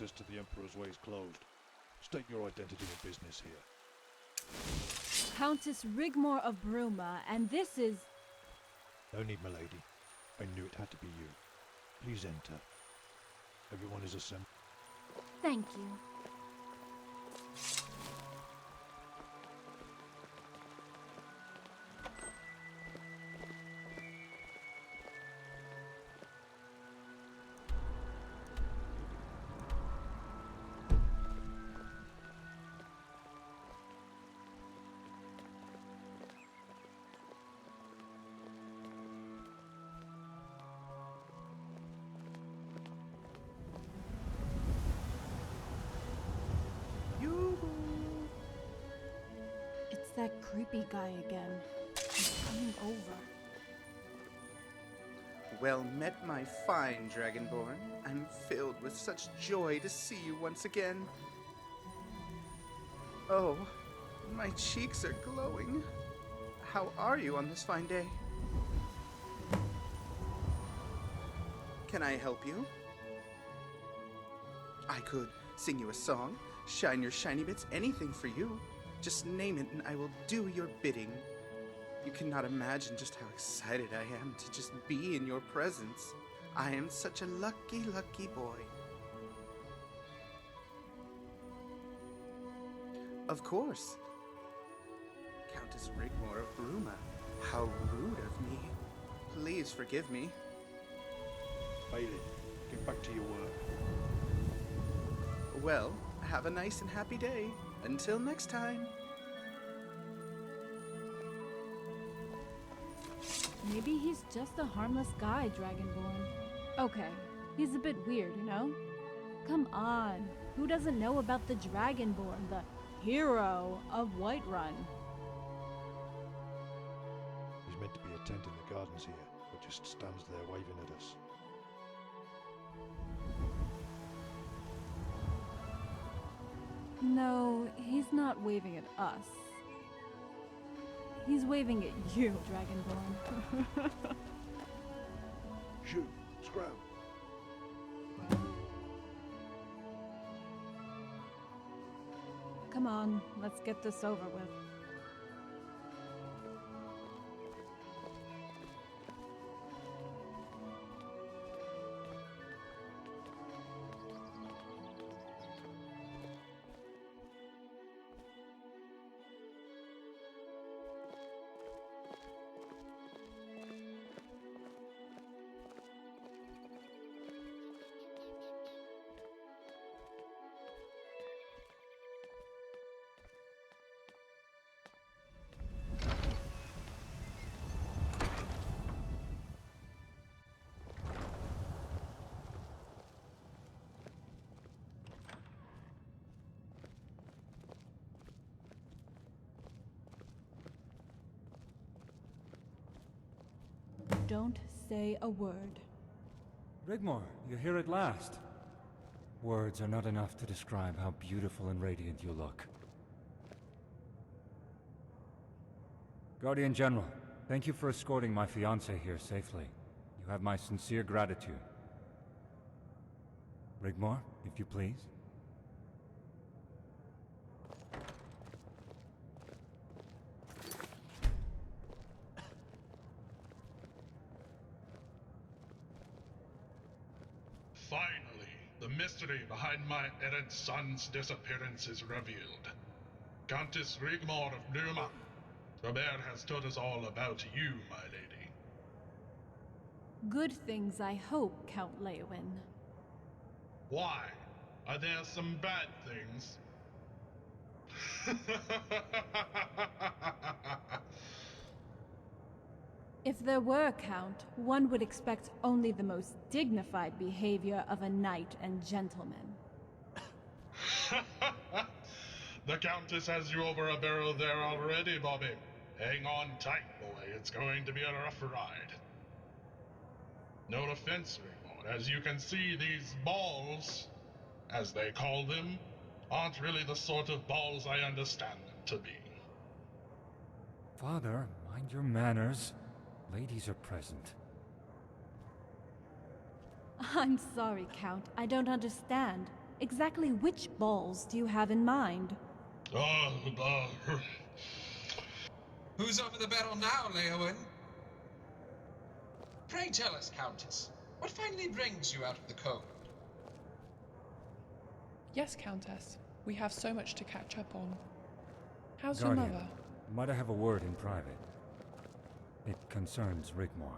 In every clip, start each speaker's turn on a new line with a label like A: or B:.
A: access to the Emperor's way is closed. State your identity and business here.
B: Countess Rigmor of Bruma, and this is...
A: No need, milady. I knew it had to be you. Please enter. Everyone is assembled.
B: Thank you. It's that creepy guy again. He's coming over.
C: Well met, my fine Dragonborn. I'm filled with such joy to see you once again. Oh, my cheeks are glowing. How are you on this fine day? Can I help you? I could sing you a song, shine your shiny bits, anything for you. Just name it and I will do your bidding. You cannot imagine just how excited I am to just be in your presence. I am such a lucky, lucky boy. Of course. Countess Rigmor of Bruma. How rude of me. Please forgive me.
A: Bailey, get back to your work.
C: Well, have a nice and happy day. Until next time.
B: Maybe he's just a harmless guy, Dragonborn. Okay, he's a bit weird, you know? Come on, who doesn't know about the Dragonborn, the hero of Whiterun?
A: He's meant to be attending the gardens here, but just stands there waving at us.
B: No, he's not waving at us. He's waving at you, Dragonborn.
A: Shoot! Scram!
B: Come on, let's get this over with. Don't say a word.
D: Rigmor, you're here at last. Words are not enough to describe how beautiful and radiant you look. Guardian General, thank you for escorting my fiancée here safely. You have my sincere gratitude. Rigmor, if you please.
E: Finally, the mystery behind my errant son's disappearance is revealed. Countess Rigmor of Bruma. Robert has told us all about you, my lady.
B: Good things, I hope, Count Leowin.
E: Why? Are there some bad things?
B: If there were, Count, one would expect only the most dignified behavior of a knight and gentleman.
E: The Countess has you over a barrel there already, Bobby. Hang on tight, boy. It's going to be a rough ride. No offense, Rigmor. As you can see, these balls, as they call them, aren't really the sort of balls I understand them to be.
D: Father, mind your manners. Ladies are present.
B: I'm sorry, Count. I don't understand. Exactly which balls do you have in mind?
E: Uh, uh,
F: Who's over the barrel now, Leowyn? Pray tell us, Countess, what finally brings you out of the cold?
G: Yes, Countess. We have so much to catch up on. How's your
D: Guardian,
G: mother?
D: might I have a word in private? It concerns Rigmor.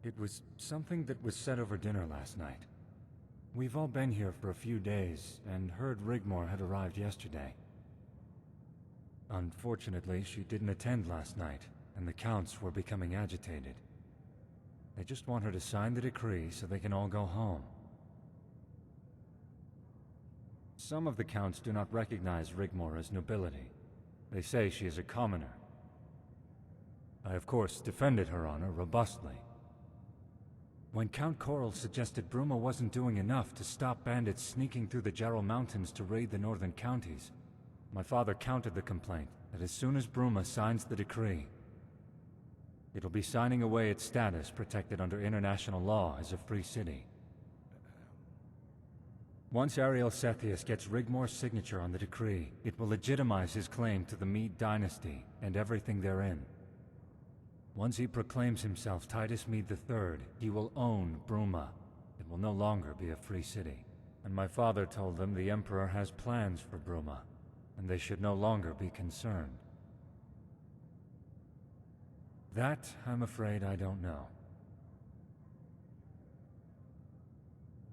D: It was something that was said over dinner last night. We've all been here for a few days, and heard Rigmor had arrived yesterday. Unfortunately, she didn't attend last night, and the Counts were becoming agitated. They just want her to sign the decree so they can all go home. Some of the Counts do not recognize Rigmor as nobility. They say she is a commoner. I, of course, defended her honor robustly. When Count Coral suggested Bruma wasn't doing enough to stop bandits sneaking through the Jarl Mountains to raid the northern counties, my father countered the complaint that as soon as Bruma signs the decree, it'll be signing away its status protected under international law as a free city. Once Imperial Sethius gets Rigmor's signature on the decree, it will legitimize his claim to the Mead dynasty and everything therein. Once he proclaims himself Titus Mead III, he will own Bruma. It will no longer be a free city. And my father told them the Emperor has plans for Bruma, and they should no longer be concerned. That, I'm afraid, I don't know.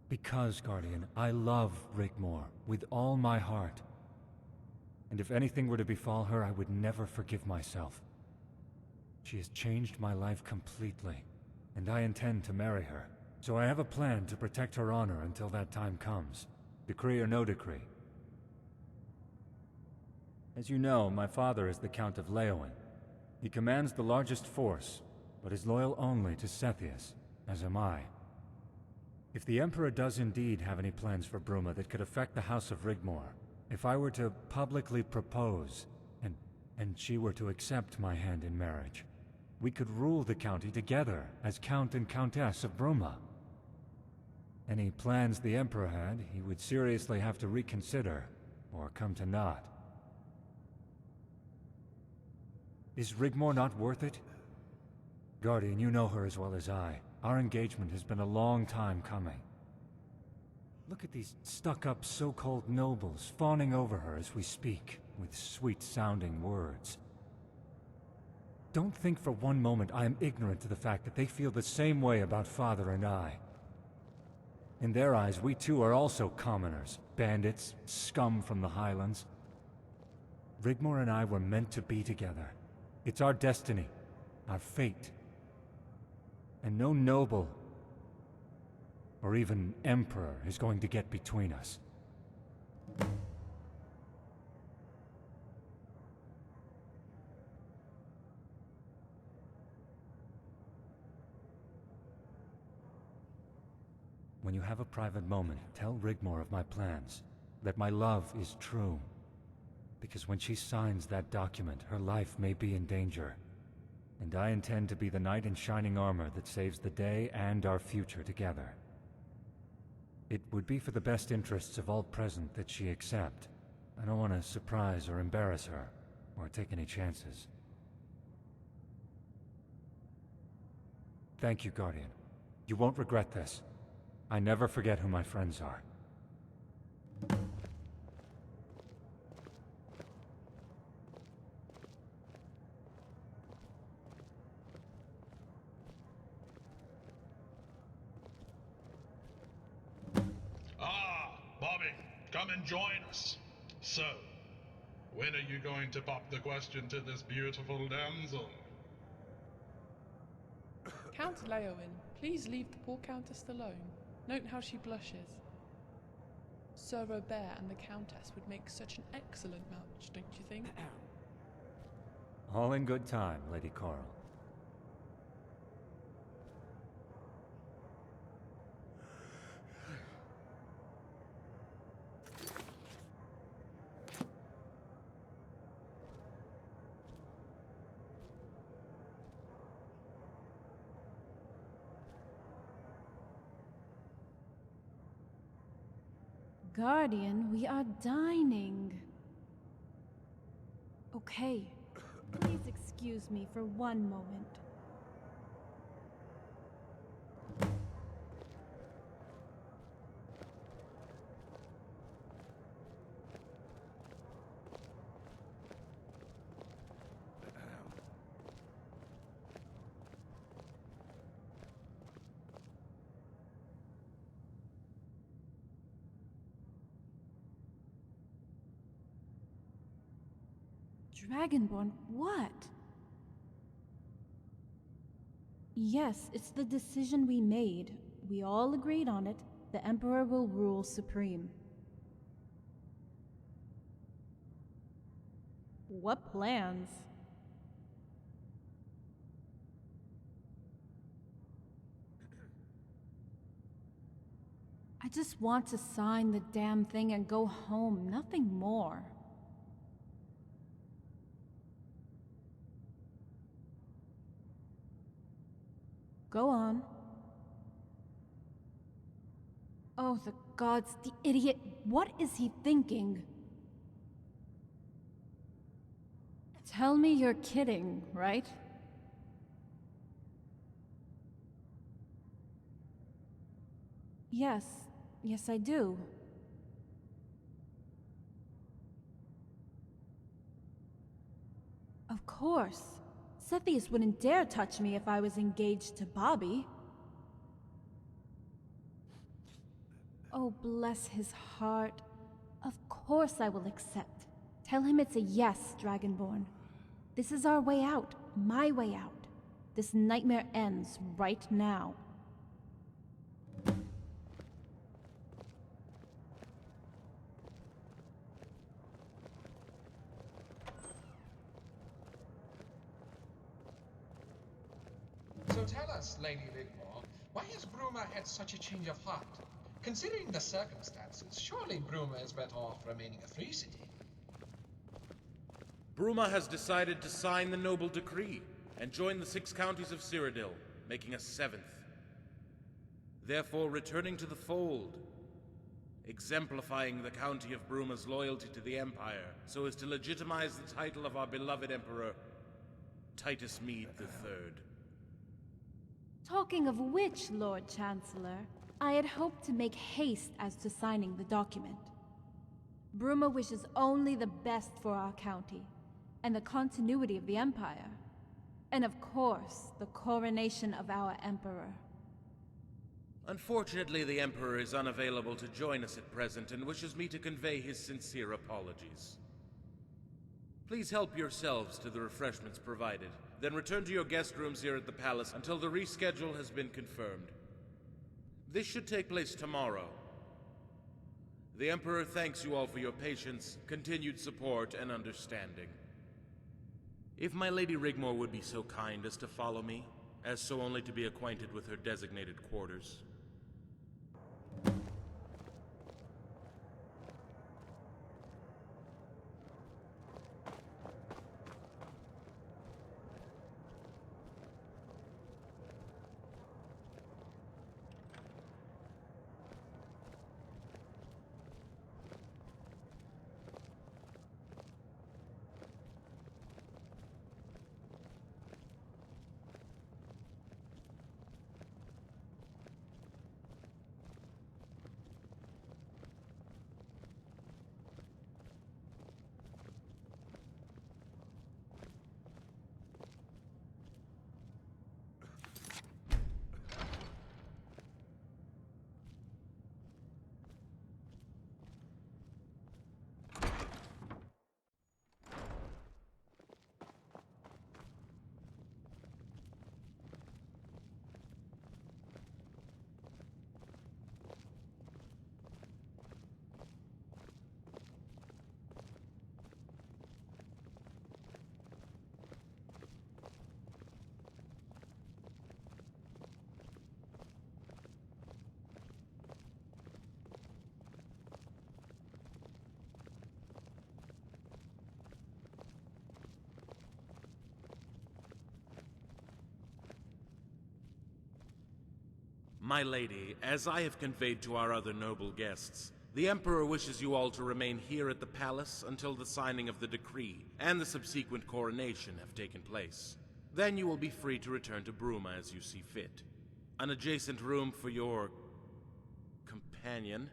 D: Because, Guardian, I love Rigmor with all my heart. And if anything were to befall her, I would never forgive myself. She has changed my life completely, and I intend to marry her. So I have a plan to protect her honor until that time comes, decree or no decree. As you know, my father is the Count of Leowyn. He commands the largest force, but is loyal only to Sethius, as am I. If the Emperor does indeed have any plans for Bruma that could affect the House of Rigmor, if I were to publicly propose, and she were to accept my hand in marriage, we could rule the county together as Count and Countess of Bruma. Any plans the Emperor had, he would seriously have to reconsider, or come to naught. Is Rigmor not worth it? Guardian, you know her as well as I. Our engagement has been a long time coming. Look at these stuck-up so-called nobles fawning over her as we speak, with sweet-sounding words. Don't think for one moment I am ignorant to the fact that they feel the same way about Father and I. In their eyes, we too are also commoners, bandits, scum from the Highlands. Rigmor and I were meant to be together. It's our destiny, our fate. And no noble, or even emperor, is going to get between us. When you have a private moment, tell Rigmor of my plans, that my love is true. Because when she signs that document, her life may be in danger. And I intend to be the knight in shining armor that saves the day and our future together. It would be for the best interests of all present that she accept. I don't want to surprise or embarrass her, or take any chances. Thank you, Guardian. You won't regret this. I never forget who my friends are.
E: Ah, Bobby, come and join us. So, when are you going to pop the question to this beautiful damsel?
G: Count Leowyn, please leave the poor Countess alone. Note how she blushes. Sir Robert and the Countess would make such an excellent match, don't you think?
D: All in good time, Lady Coral.
B: Guardian, we are dining. Okay, please excuse me for one moment. Dragonborn, what? Yes, it's the decision we made. We all agreed on it. The Emperor will rule supreme. What plans? I just want to sign the damn thing and go home, nothing more. Go on. Oh, the gods, the idiot. What is he thinking? Tell me you're kidding, right? Yes. Yes, I do. Of course. Sethius wouldn't dare touch me if I was engaged to Bobby. Oh, bless his heart. Of course I will accept. Tell him it's a yes, Dragonborn. This is our way out, my way out. This nightmare ends right now.
F: So tell us, Lady Rigmor, why has Bruma had such a change of heart? Considering the circumstances, surely Bruma is better off remaining a free city.
H: Bruma has decided to sign the noble decree and join the 6 counties of Cyrodiil, making a 7th. Therefore returning to the fold, exemplifying the county of Bruma's loyalty to the Empire, so as to legitimize the title of our beloved Emperor, Titus Mede III.
B: Talking of which, Lord Chancellor, I had hoped to make haste as to signing the document. Bruma wishes only the best for our county, and the continuity of the Empire. And of course, the coronation of our Emperor.
H: Unfortunately, the Emperor is unavailable to join us at present and wishes me to convey his sincere apologies. Please help yourselves to the refreshments provided, then return to your guest rooms here at the palace until the reschedule has been confirmed. This should take place tomorrow. The Emperor thanks you all for your patience, continued support, and understanding. If my Lady Rigmor would be so kind as to follow me, as so only to be acquainted with her designated quarters. My lady, as I have conveyed to our other noble guests, the Emperor wishes you all to remain here at the palace until the signing of the decree and the subsequent coronation have taken place. Then you will be free to return to Bruma as you see fit. An adjacent room for your companion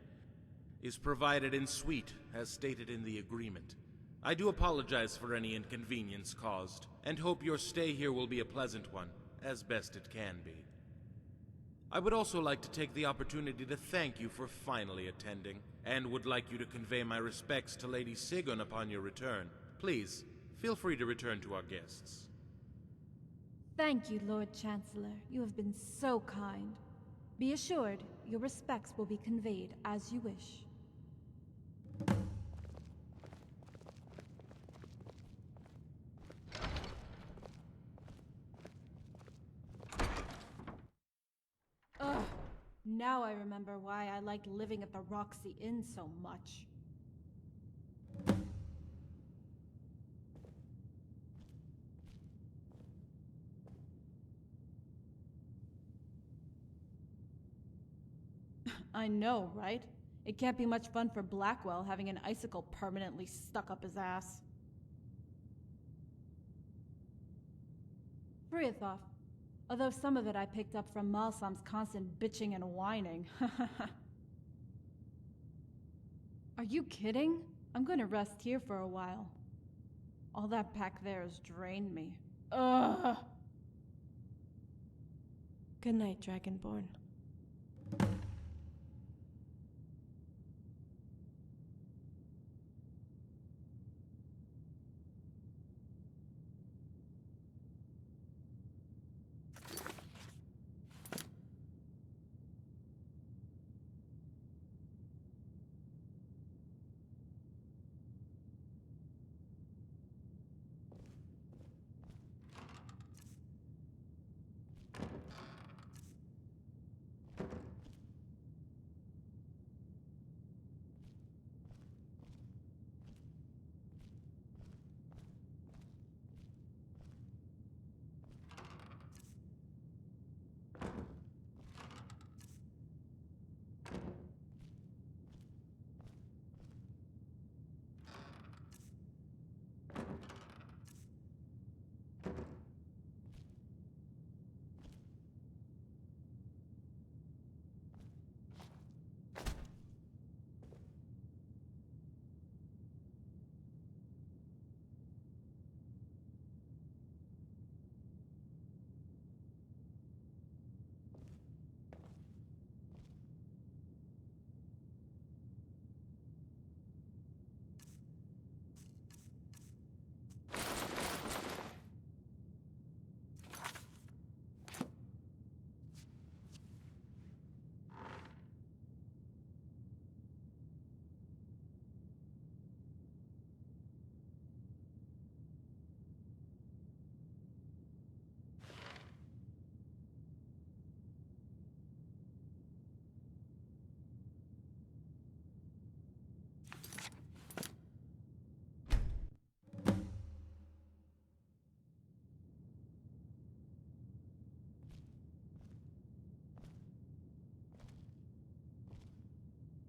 H: is provided in suite, as stated in the agreement. I do apologize for any inconvenience caused, and hope your stay here will be a pleasant one, as best it can be. I would also like to take the opportunity to thank you for finally attending, and would like you to convey my respects to Lady Sigun upon your return. Please, feel free to return to our guests.
B: Thank you, Lord Chancellor. You have been so kind. Be assured, your respects will be conveyed as you wish. Ugh. Now I remember why I liked living at the Roxy Inn so much. I know, right? It can't be much fun for Blackwell having an icicle permanently stuck up his ass. Friathoff. Although some of it I picked up from Malsam's constant bitching and whining. Are you kidding? I'm gonna rest here for a while. All that back there has drained me. Ugh!
I: Good night, Dragonborn.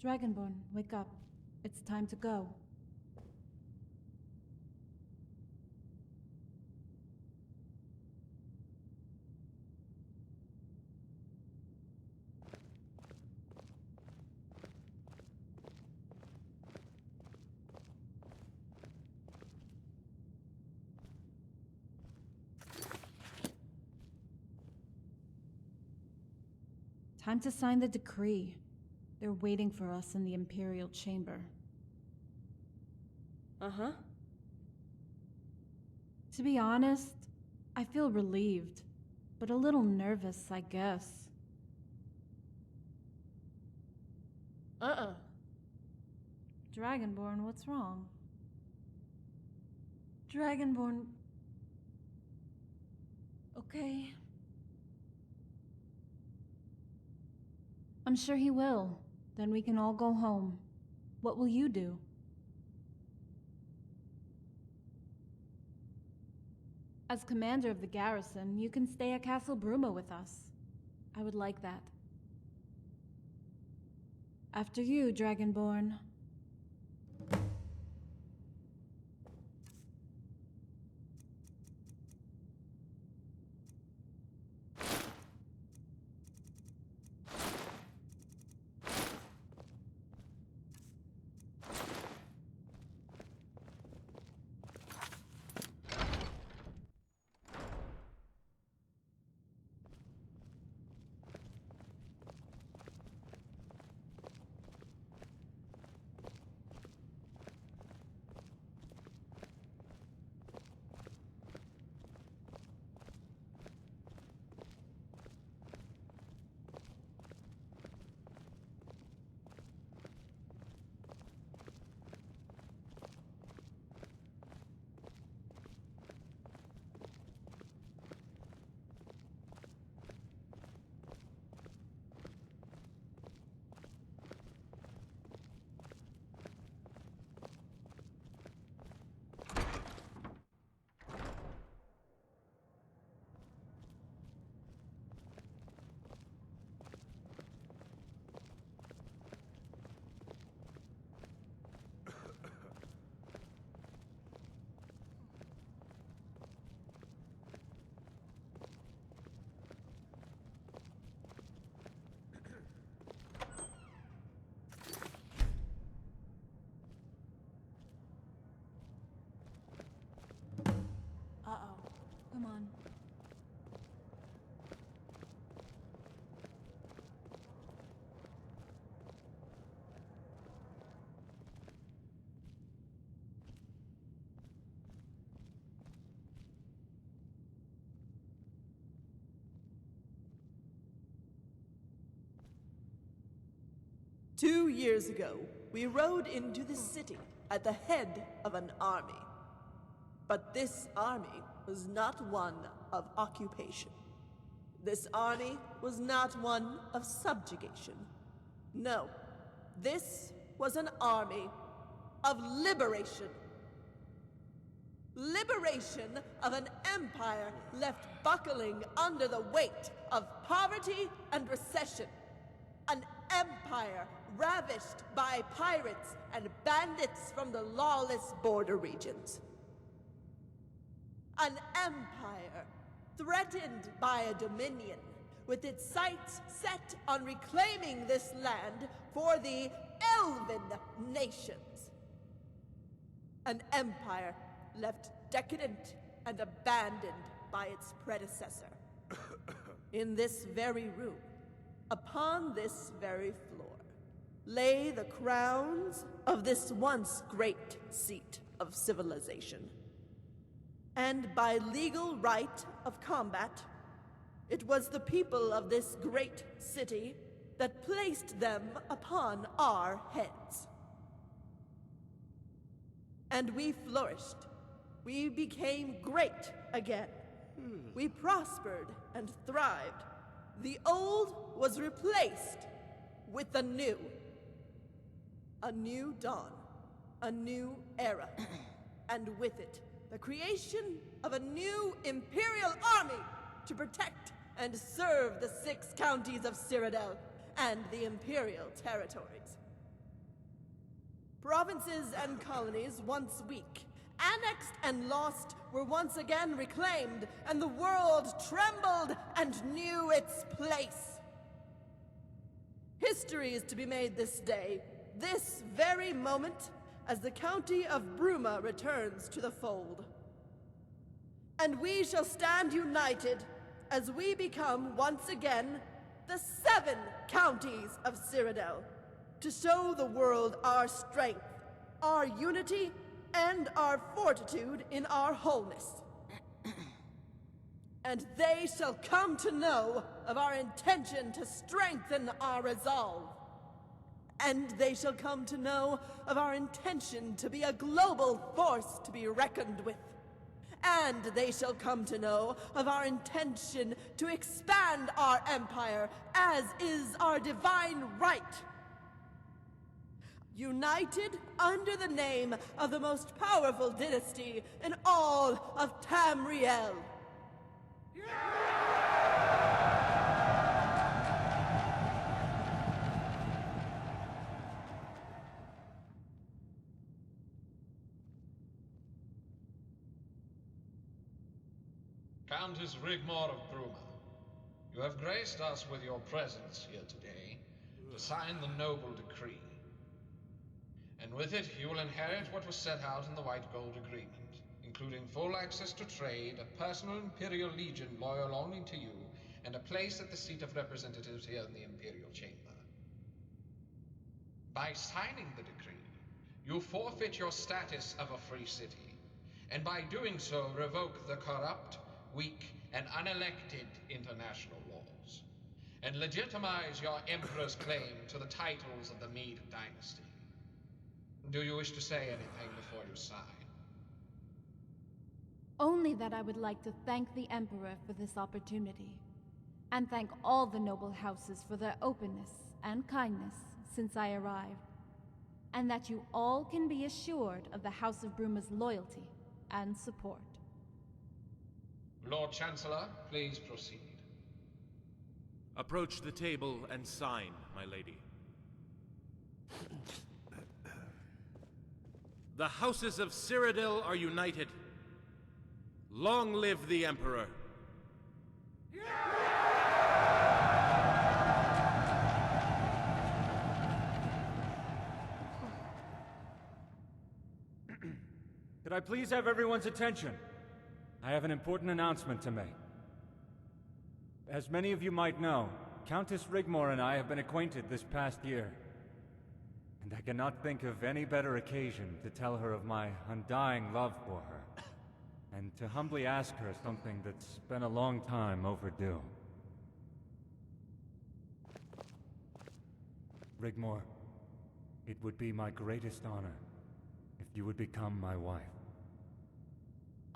B: Dragonborn, wake up. It's time to go. Time to sign the decree. They're waiting for us in the Imperial Chamber.
I: Uh-huh.
B: To be honest, I feel relieved, but a little nervous, I guess. Dragonborn, what's wrong? Dragonborn... Okay. I'm sure he will. Then we can all go home. What will you do? As commander of the garrison, you can stay at Castle Bruma with us. I would like that. After you, Dragonborn. Uh-oh. Come on.
J: Two years ago, we rode into the city at the head of an army. But this army was not one of occupation. This army was not one of subjugation. No, this was an army of liberation. Liberation of an empire left buckling under the weight of poverty and recession. An empire ravished by pirates and bandits from the lawless border regions. An empire threatened by a dominion with its sights set on reclaiming this land for the Elven nations. An empire left decadent and abandoned by its predecessor. In this very room, upon this very floor, lay the crowns of this once great seat of civilization. And by legal right of combat, it was the people of this great city that placed them upon our heads. And we flourished. We became great again. We prospered and thrived. The old was replaced with the new. A new dawn, a new era, and with it, the creation of a new Imperial army to protect and serve the 6 counties of Cyrodiil and the Imperial territories. Provinces and colonies once weak, annexed and lost, were once again reclaimed, and the world trembled and knew its place. History is to be made this day, this very moment, as the county of Bruma returns to the fold. And we shall stand united as we become once again the 7 counties of Cyrodiil, to show the world our strength, our unity, and our fortitude in our wholeness. And they shall come to know of our intention to strengthen our resolve. And they shall come to know of our intention to be a global force to be reckoned with. And they shall come to know of our intention to expand our empire, as is our divine right. United under the name of the most powerful dynasty in all of Tamriel.
F: Countess Rigmor of Bruma, you have graced us with your presence here today to sign the noble decree. And with it, you will inherit what was set out in the White Gold Agreement, including full access to trade, a personal Imperial Legion loyal only to you, and a place at the seat of representatives here in the Imperial Chamber. By signing the decree, you forfeit your status of a free city, and by doing so revoke the corrupt, weak, and unelected international laws, and legitimize your Emperor's claim to the titles of the Mede dynasty. Do you wish to say anything before you sign?
B: Only that I would like to thank the Emperor for this opportunity, and thank all the noble houses for their openness and kindness since I arrived, and that you all can be assured of the House of Bruma's loyalty and support.
F: Lord Chancellor, please proceed.
H: Approach the table and sign, my lady. The houses of Cyrodiil are united. Long live the Emperor!
D: Could I please have everyone's attention? I have an important announcement to make. As many of you might know, Countess Rigmor and I have been acquainted this past year. And I cannot think of any better occasion to tell her of my undying love for her, and to humbly ask her something that's been a long time overdue. Rigmor, it would be my greatest honor if you would become my wife.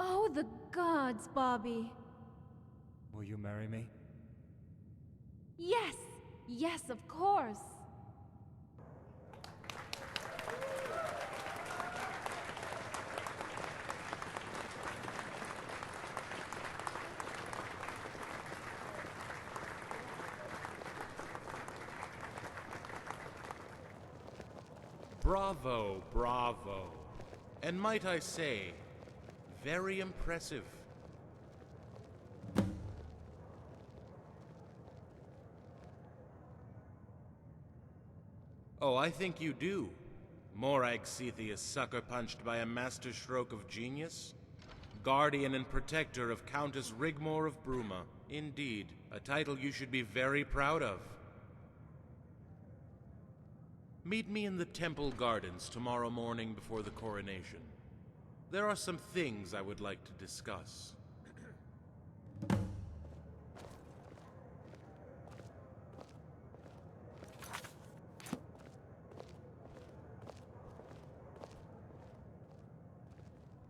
B: Oh, the gods, Bobby!
D: Will you marry me?
B: Yes! Yes, of course!
H: Bravo, bravo. And might I say, very impressive. Oh, I think you do. Morag Sethius sucker-punched by a master stroke of genius? Guardian and protector of Countess Rigmor of Bruma. Indeed, a title you should be very proud of. Meet me in the temple gardens tomorrow morning before the coronation. There are some things I would like to discuss.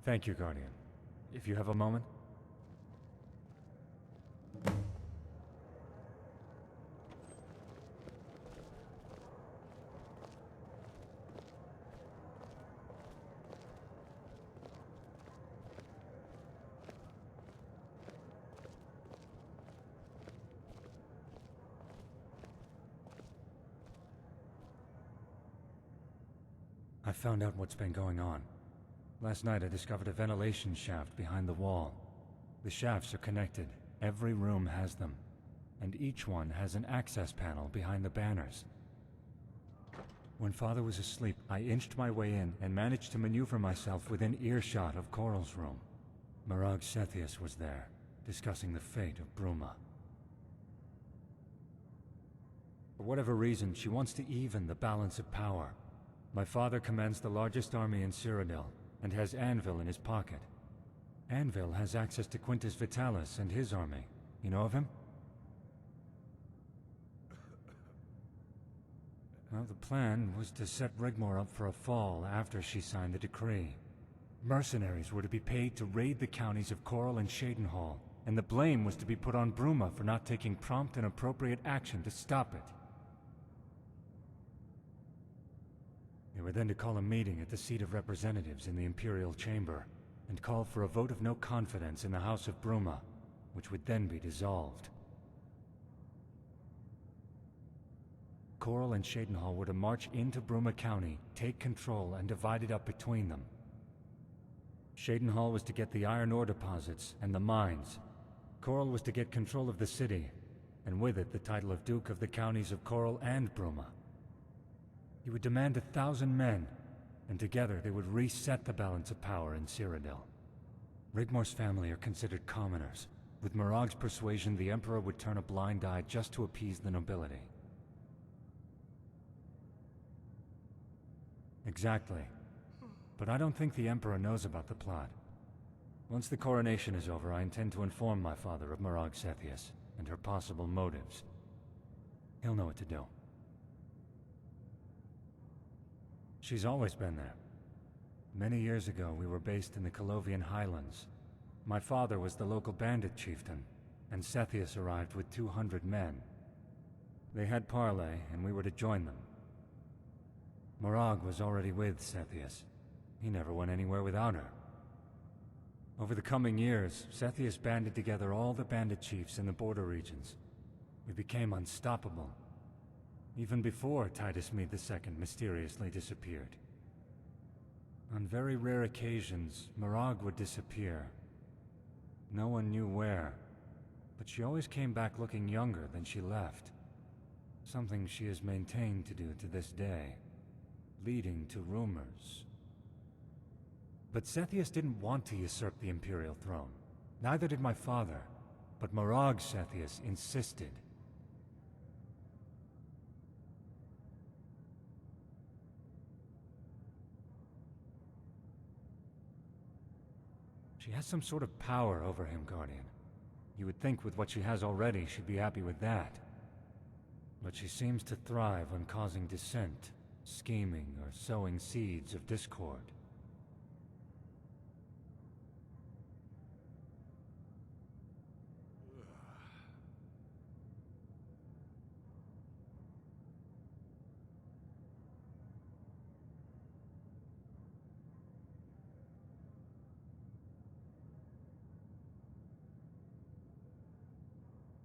D: Thank you, Guardian. If you have a moment. I found out what's been going on. Last night I discovered a ventilation shaft behind the wall. The shafts are connected. Every room has them. And each one has an access panel behind the banners. When Father was asleep, I inched my way in and managed to maneuver myself within earshot of Coral's room. Morag Sethius was there, discussing the fate of Bruma. For whatever reason, she wants to even the balance of power. My father commands the largest army in Cyrodiil, and has Anvil in his pocket. Anvil has access to Quintus Vitalis and his army. You know of him? Well, the plan was to set Rigmor up for a fall after she signed the decree. Mercenaries were to be paid to raid the counties of Coral and Shadenhall, and the blame was to be put on Bruma for not taking prompt and appropriate action to stop it. They were then to call a meeting at the seat of representatives in the Imperial Chamber, and call for a vote of no confidence in the House of Bruma, which would then be dissolved. Coral and Shadenhall were to march into Bruma County, take control, and divide it up between them. Shadenhall was to get the iron ore deposits and the mines, Coral was to get control of the city, and with it the title of Duke of the counties of Coral and Bruma. He would demand 1,000 men, and together they would reset the balance of power in Cyrodiil. Rigmor's family are considered commoners. With Morag's persuasion, the Emperor would turn a blind eye just to appease the nobility. Exactly. But I don't think the Emperor knows about the plot. Once the coronation is over, I intend to inform my father of Morag Sethius and her possible motives. He'll know what to do. She's always been there. Many years ago, we were based in the Colovian Highlands. My father was the local bandit chieftain, and Sethius arrived with 200 men. They had parley, and we were to join them. Morag was already with Sethius. He never went anywhere without her. Over the coming years, Sethius banded together all the bandit chiefs in the border regions. We became unstoppable. Even before Titus Mede II mysteriously disappeared. On very rare occasions, Morag would disappear. No one knew where, but she always came back looking younger than she left. Something she has maintained to do to this day, leading to rumors. But Sethius didn't want to usurp the Imperial Throne. Neither did my father, but Morag Sethius insisted. She has some sort of power over him, Guardian. You would think with what she has already, she'd be happy with that. But she seems to thrive on causing dissent, scheming, or sowing seeds of discord.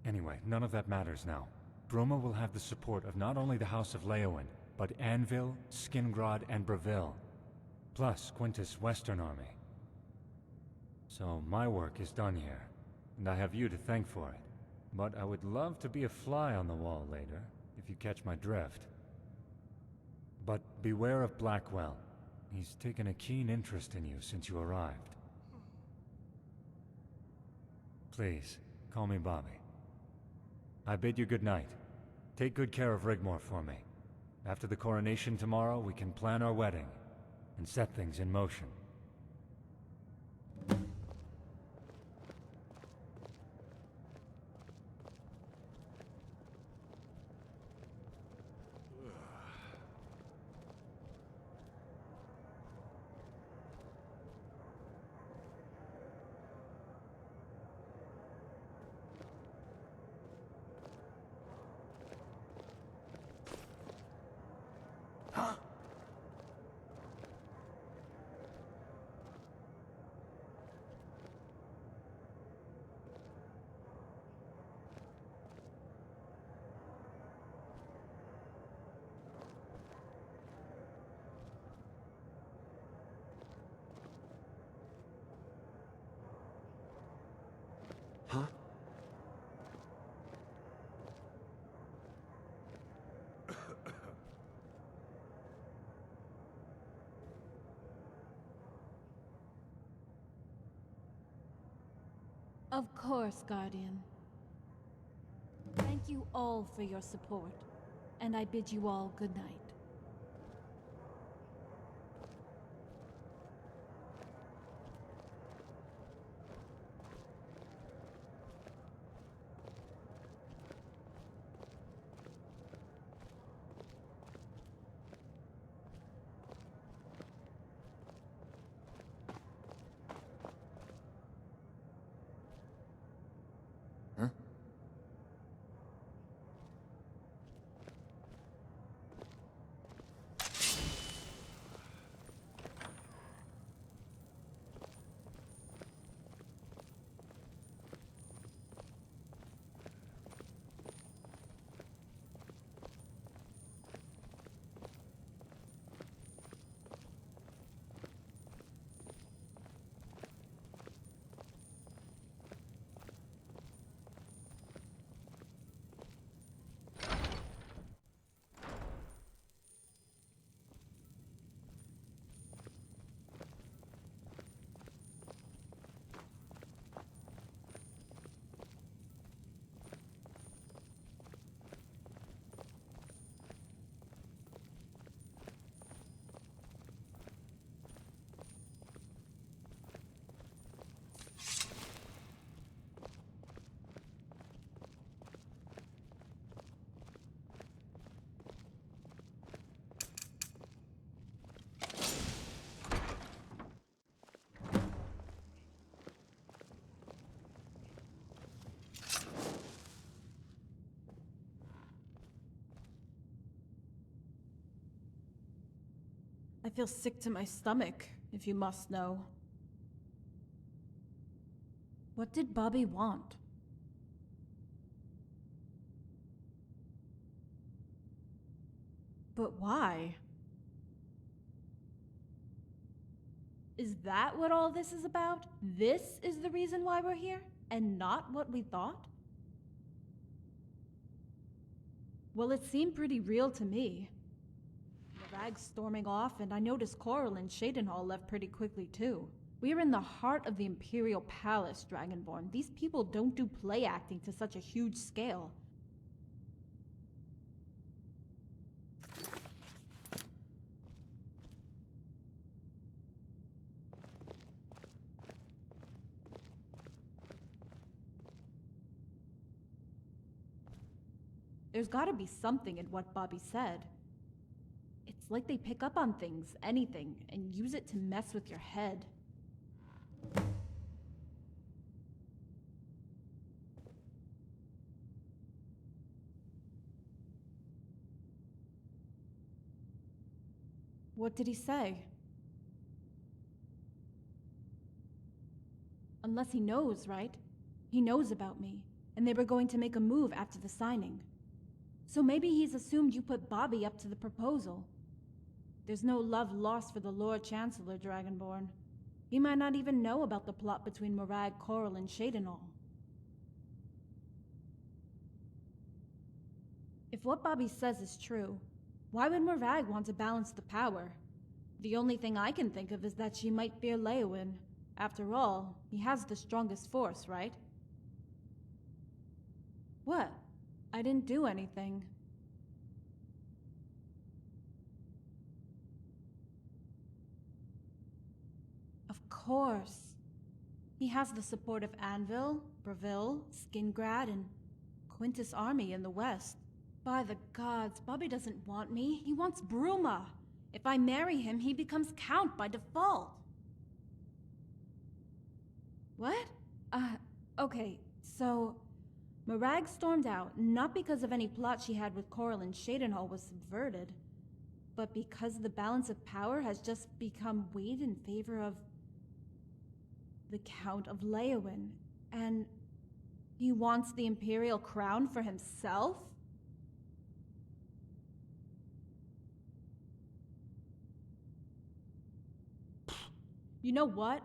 D: Anyway, none of that matters now. Bruma will have the support of not only the House of Leowen, but Anvil, Skingrad, and Breville, plus Quintus' Western Army. So my work is done here, and I have you to thank for it. But I would love to be a fly on the wall later, if you catch my drift. But beware of Blackwell. He's taken a keen interest in you since you arrived. Please, call me Bobby. I bid you good night. Take good care of Rigmor for me. After the coronation tomorrow, we can plan our wedding and set things in motion.
K: Huh?
B: Of course, Guardian. Thank you all for your support, and I bid you all good night. feel sick to my stomach, if you must know. What did Bobby want? But why? Is that what all this is about? This is the reason why we're here, and not what we thought? Well, it seemed pretty real to me. Morag storming off, and I noticed Coral and Shadenhall left pretty quickly too. We are in the heart of the Imperial Palace, Dragonborn. These people don't do play acting to such a huge scale. There's gotta be something in what Bobby said. It's like they pick up on things, anything, and use it to mess with your head. What did he say? Unless he knows, right? He knows about me, and they were going to make a move after the signing. So maybe he's assumed you put Bobby up to the proposal. There's no love lost for the Lord Chancellor, Dragonborn. He might not even know about the plot between Morag, Coral, and Shadenhall. If what Bobby says is true, why would Morag want to balance the power? The only thing I can think of is that she might fear Leowyn. After all, he has the strongest force, right? What? I didn't do anything. Of course. He has the support of Anvil, Breville, Skingrad, and Quintus Army in the west. By the gods, Bobby doesn't want me. He wants Bruma. If I marry him, he becomes Count by default. What? Okay, so Morag stormed out, not because of any plot she had with Coral and Shadenhall was subverted, but because the balance of power has just become weighed in favor of the Count of Leowyn, and he wants the Imperial crown for himself? You know what?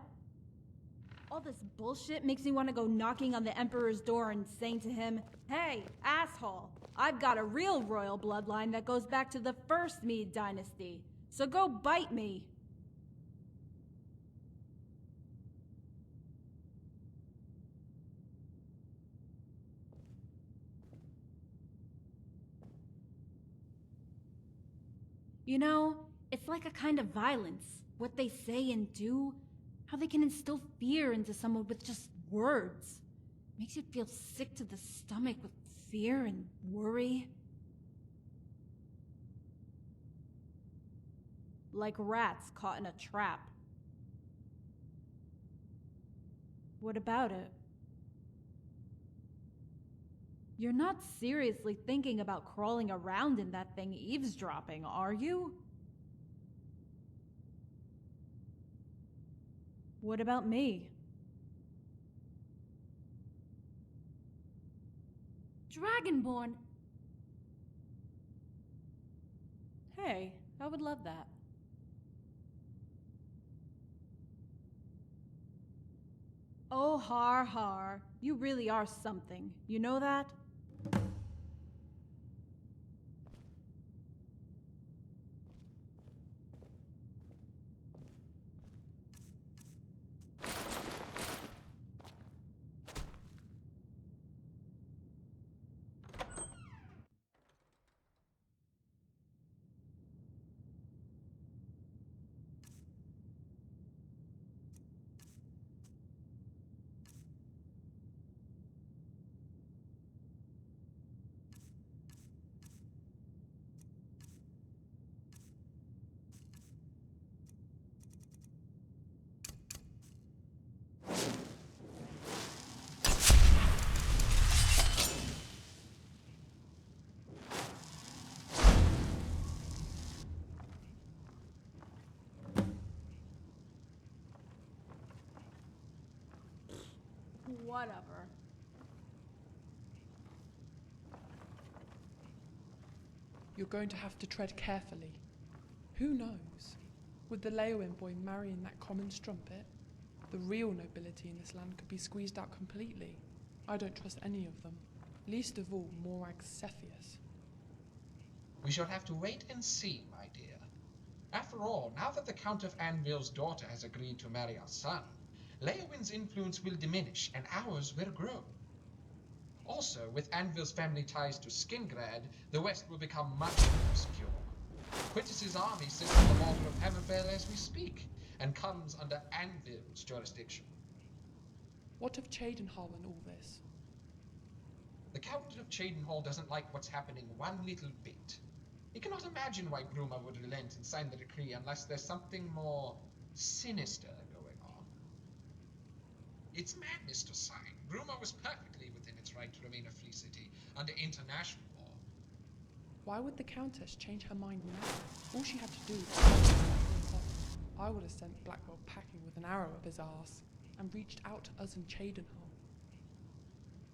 B: All this bullshit makes me want to go knocking on the Emperor's door and saying to him, "Hey, asshole, I've got a real royal bloodline that goes back to the first Mede dynasty, so go bite me." You know, it's like a kind of violence. What they say and do, how they can instill fear into someone with just words. Makes you feel sick to the stomach with fear and worry. Like rats caught in a trap. What about it? You're not seriously thinking about crawling around in that thing eavesdropping, are you? What about me? Dragonborn! Hey, I would love that. Oh, har har. You really are something. You know that? Whatever.
G: You're going to have to tread carefully. Who knows? With the Leowin boy marrying that common strumpet, the real nobility in this land could be squeezed out completely. I don't trust any of them. Least of all, Morag Sethius.
F: We shall have to wait and see, my dear. After all, now that the Count of Anvil's daughter has agreed to marry our son, Leowin's influence will diminish and ours will grow. Also, with Anvil's family ties to Skingrad, the West will become much more obscure. Quintus's army sits on the border of Hammerfell as we speak, and comes under Anvil's jurisdiction.
G: What of Cheydinhal and all this?
F: The Count of Cheydinhal doesn't like what's happening one little bit. He cannot imagine why Gruma would relent and sign the decree unless there's something more sinister going on. It's madness to sign. Gruma was perfectly within its right to remain a free city under international law.
G: Why would the Countess change her mind now? All she had to do was I would have sent Blackwell packing with an arrow up his arse and reached out to us in Cheydinhal.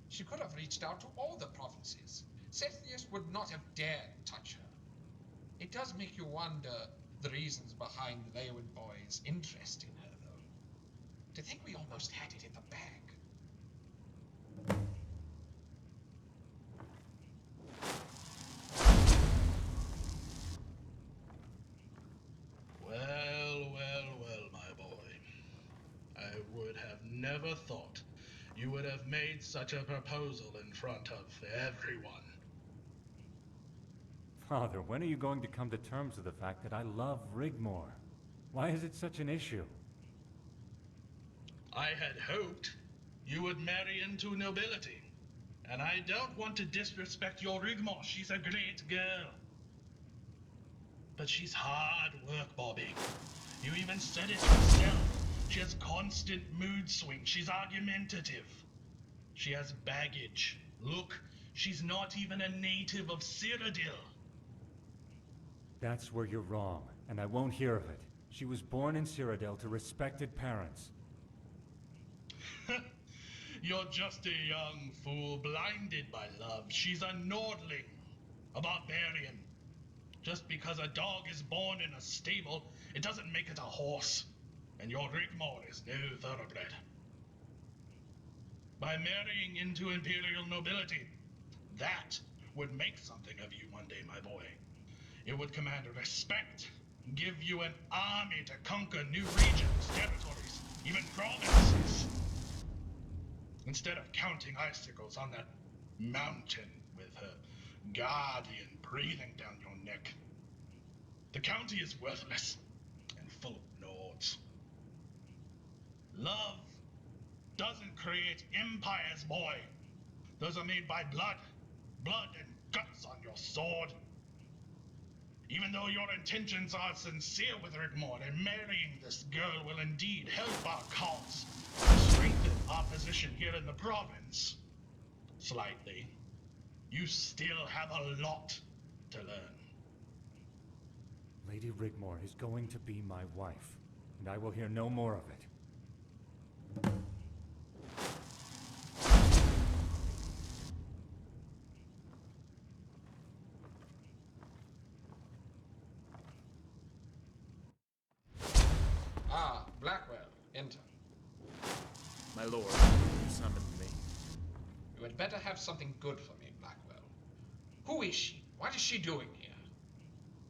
F: She could have reached out to all the provinces. Sethius would not have dared touch her. It does make you wonder the reasons behind the Leowin boy's interest in her, though. To think we almost had it in the bag.
E: Well, my boy. I would have never thought you would have made such a proposal in front of everyone.
D: Father, when are you going to come to terms with the fact that I love Rigmor? Why is it such an issue?
E: I had hoped you would marry into nobility. And I don't want to disrespect your Rigmor. She's a great girl. But she's hard work, Bobby. You even said it yourself. She has constant mood swings. She's argumentative. She has baggage. Look, she's not even a native of Cyrodiil.
D: That's where you're wrong, and I won't hear of it. She was born in Cyrodiil to respected parents.
E: You're just a young fool blinded by love. She's a Nordling, a barbarian. Just because a dog is born in a stable, it doesn't make it a horse. And your Rigmor is no thoroughbred. By marrying into Imperial nobility, that would make something of you one day, my boy. It would command respect, give you an army to conquer new regions, territories, even provinces. Instead of counting icicles on that mountain with her guardian breathing down your neck. The county is worthless and full of Nords. Love doesn't create empires, boy. Those are made by blood and guts on your sword. Even though your intentions are sincere with Rigmor, and marrying this girl will indeed help our cause, strengthen our position here in the province. Slightly. You still have a lot to learn.
D: Lady Rigmor is going to be my wife, and I will hear no more of it.
F: Ah, Blackwell, enter.
H: My lord, you summoned me.
F: You had better have something good for me, Blackwell. Who is she? What is she doing here?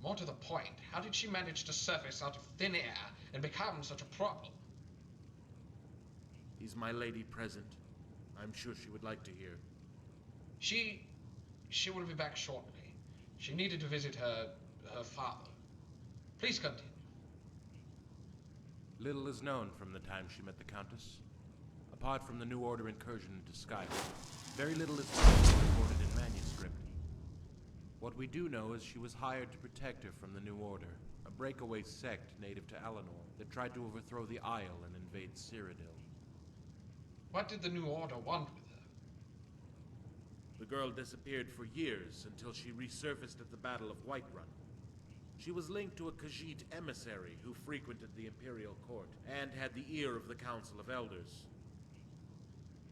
F: More to the point, how did she manage to surface out of thin air and become such a problem?
H: Is my lady present? I'm sure she would like to hear.
F: She will be back shortly. She needed to visit her father. Please continue.
H: Little is known from the time she met the Countess. Apart from the New Order incursion into Skyrim, very little is recorded in manuscript. What we do know is she was hired to protect her from the New Order, a breakaway sect native to Alinor that tried to overthrow the Isle and invade Cyrodiil.
F: What did the New Order want with her?
H: The girl disappeared for years until she resurfaced at the Battle of Whiterun. She was linked to a Khajiit emissary who frequented the Imperial Court and had the ear of the Council of Elders.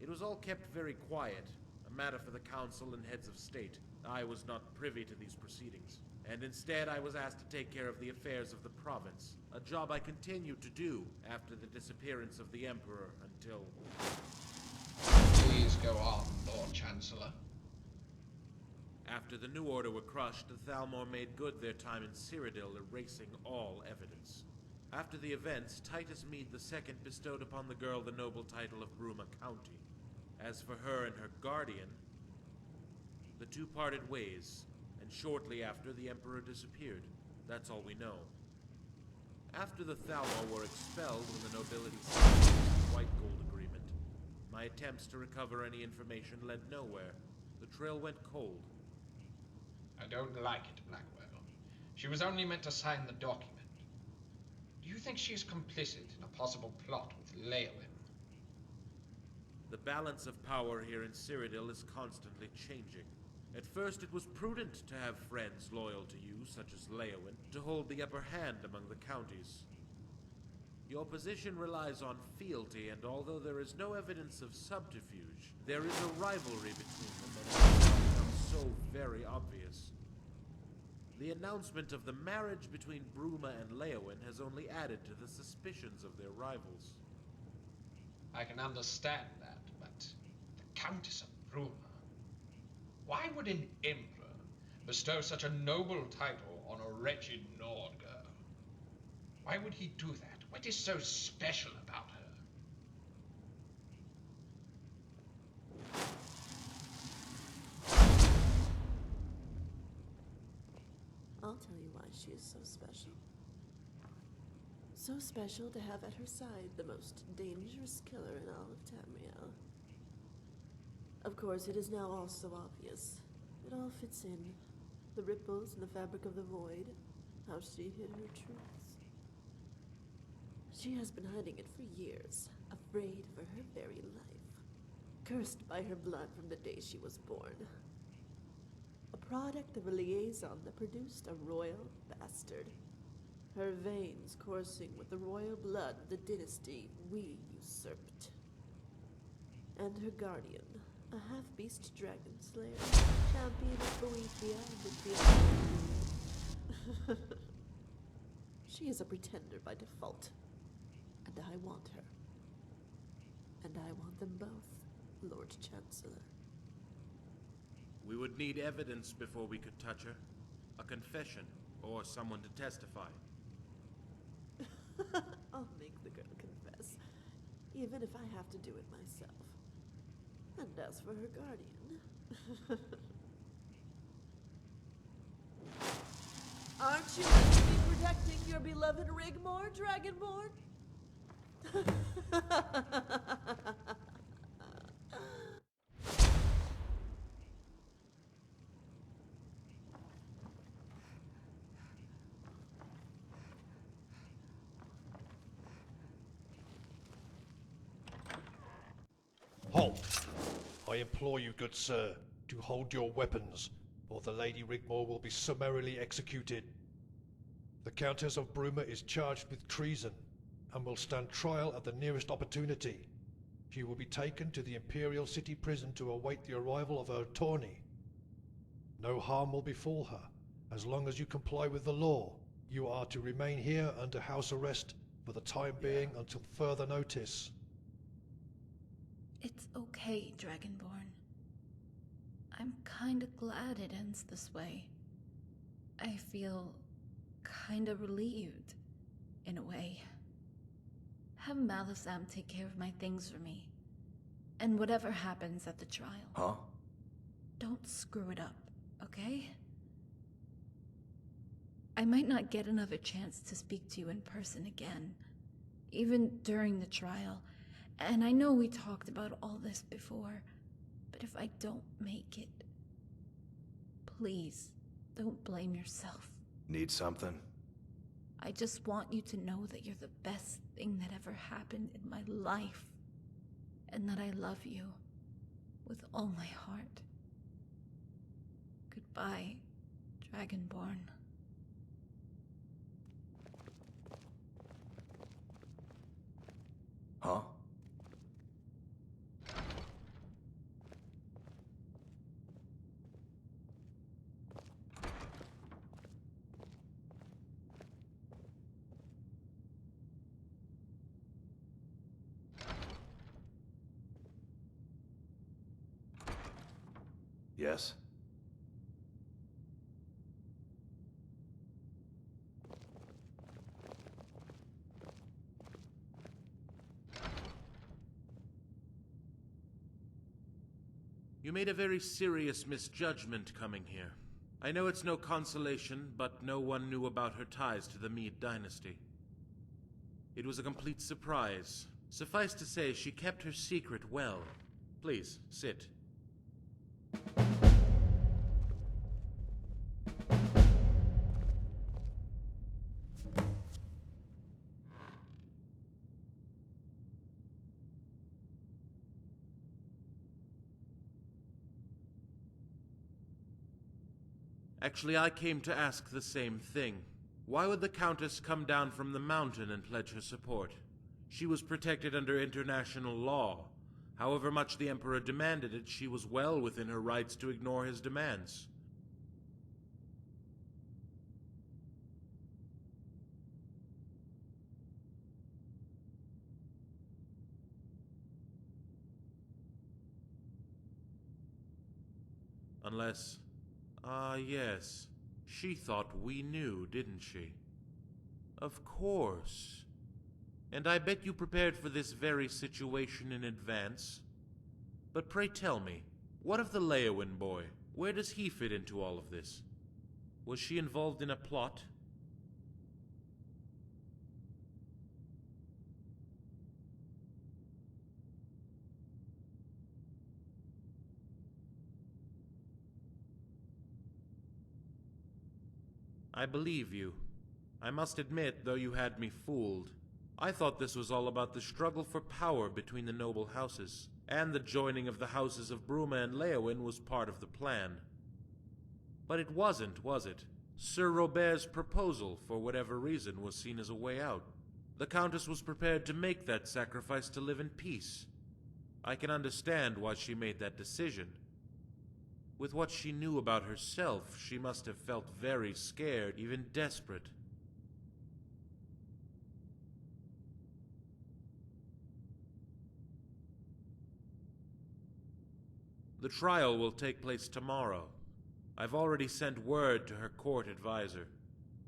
H: It was all kept very quiet, a matter for the council and heads of state. I was not privy to these proceedings, and instead I was asked to take care of the affairs of the province, a job I continued to do after the disappearance of the Emperor until...
F: Please go on, Lord Chancellor.
H: After the New Order were crushed, the Thalmor made good their time in Cyrodiil, erasing all evidence. After the events, Titus Meade II bestowed upon the girl the noble title of Bruma County. As for her and her guardian, the two parted ways, and shortly after the Emperor disappeared. That's all we know. After the Thalmor were expelled when the nobility signed the White Gold Agreement, my attempts to recover any information led nowhere. The trail went cold.
F: I don't like it, Blackwell. She was only meant to sign the document. Do you think she's complicit in a possible plot with Leowin?
H: The balance of power here in Cyrodiil is constantly changing. At first, it was prudent to have friends loyal to you, such as Leowin, to hold the upper hand among the counties. Your position relies on fealty, and although there is no evidence of subterfuge, there is a rivalry between them, and it has now become so very obvious. The announcement of the marriage between Bruma and Leowin has only added to the suspicions of their rivals.
F: I can understand that, but the Countess of Bruma... Why would an emperor bestow such a noble title on a wretched Nord girl? Why would he do that? What is so special about her?
I: I'll tell you why she is so special. So special to have at her side the most dangerous killer in all of Tamriel. Of course, it is now all so obvious. It all fits in. The ripples in the fabric of the void. How she hid her truths. She has been hiding it for years, afraid for her very life. Cursed by her blood from the day she was born. A product of a liaison that produced a royal bastard. Her veins coursing with the royal blood of the dynasty we usurped. And her guardian, a half-beast dragon slayer, champion of Boethia and the She is a pretender by default. And I want her. And I want them both, Lord Chancellor.
H: We would need evidence before we could touch her. A confession, or someone to testify.
I: I'll make the girl confess, even if I have to do it myself. And as for her guardian...
J: Aren't you meant to be protecting your beloved Rigmor, Dragonborn?
A: Halt! I implore you, good sir, to hold your weapons, or the Lady Rigmor will be summarily executed. The Countess of Bruma is charged with treason, and will stand trial at the nearest opportunity. She will be taken to the Imperial City prison to await the arrival of her attorney. No harm will befall her, as long as you comply with the law. You are to remain here under house arrest for the time being until further notice.
B: It's okay, Dragonborn. I'm kinda glad it ends this way. I feel kinda relieved, in a way. Have Malisam take care of my things for me. And whatever happens at the trial.
K: Huh?
B: Don't screw it up, okay? I might not get another chance to speak to you in person again, even during the trial. And I know we talked about all this before, but if I don't make it, please don't blame yourself.
K: Need something?
B: I just want you to know that you're the best thing that ever happened in my life, and that I love you with all my heart. Goodbye, Dragonborn.
K: Huh? Yes?
H: You made a very serious misjudgment coming here. I know it's no consolation, but no one knew about her ties to the Meade dynasty. It was a complete surprise. Suffice to say, she kept her secret well. Please, sit. Actually, I came to ask the same thing. Why would the Countess come down from the mountain and pledge her support? She was protected under international law. However much the Emperor demanded it, she was well within her rights to ignore his demands. Unless... yes. She thought we knew, didn't she? Of course. And I bet you prepared for this very situation in advance. But pray tell me, what of the Leowin boy? Where does he fit into all of this? Was she involved in a plot? I believe you. I must admit, though you had me fooled, I thought this was all about the struggle for power between the noble houses, and the joining of the houses of Bruma and Leowin was part of the plan. But it wasn't, was it? Sir Robert's proposal, for whatever reason, was seen as a way out. The Countess was prepared to make that sacrifice to live in peace. I can understand why she made that decision. With what she knew about herself, she must have felt very scared, even desperate. The trial will take place tomorrow. I've already sent word to her court advisor.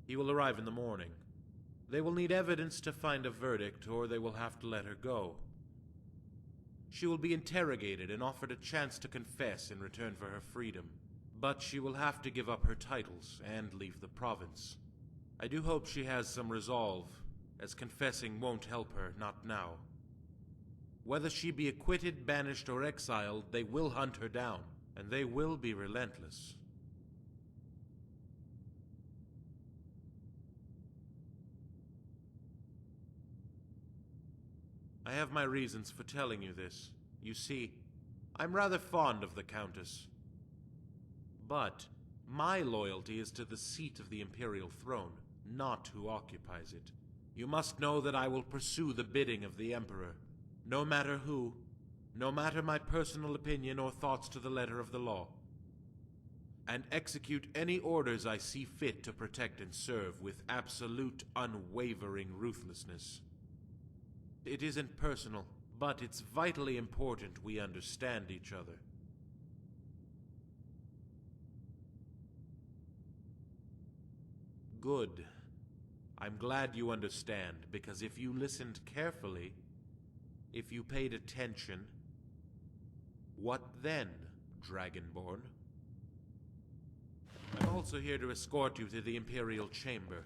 H: He will arrive in the morning. They will need evidence to find a verdict, or they will have to let her go. She will be interrogated and offered a chance to confess in return for her freedom. But she will have to give up her titles and leave the province. I do hope she has some resolve, as confessing won't help her, not now. Whether she be acquitted, banished, or exiled, they will hunt her down, and they will be relentless. I have my reasons for telling you this. You see, I'm rather fond of the Countess. But my loyalty is to the seat of the Imperial Throne, not who occupies it. You must know that I will pursue the bidding of the Emperor, no matter who, no matter my personal opinion or thoughts to the letter of the law, and execute any orders I see fit to protect and serve with absolute, unwavering ruthlessness. It isn't personal, but it's vitally important we understand each other. Good. I'm glad you understand, because if you listened carefully, if you paid attention, what then, Dragonborn? I'm also here to escort you to the Imperial Chamber.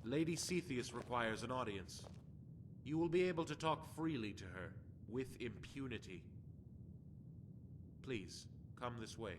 H: Lady Sethius requires an audience. You will be able to talk freely to her, with impunity. Please, come this way.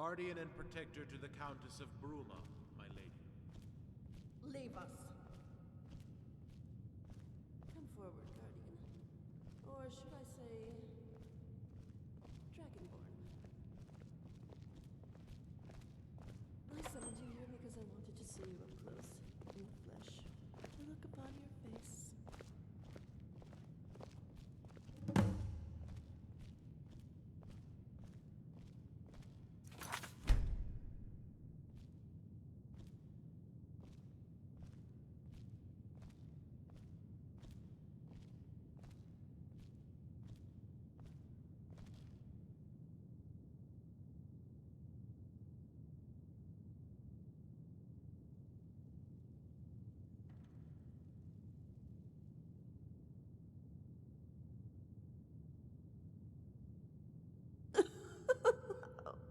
H: Guardian and protector to the Countess of Bruma, my lady.
J: Leave us.
I: Come forward, Guardian. Or should I say, Dragonborn. I summoned you here because I wanted to see you up close, in the flesh, to look upon your face.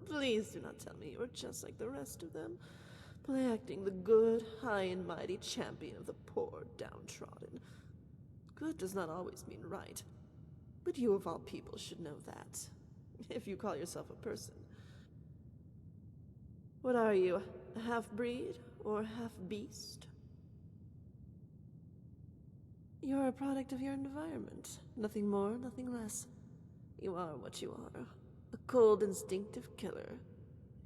I: Please do not tell me you are just like the rest of them, play acting the good, high and mighty champion of the poor downtrodden. Good does not always mean right, but you of all people should know that, if you call yourself a person. What are you, a half-breed or half-beast? You're a product of your environment, nothing more, nothing less. You are what you are. A cold, instinctive killer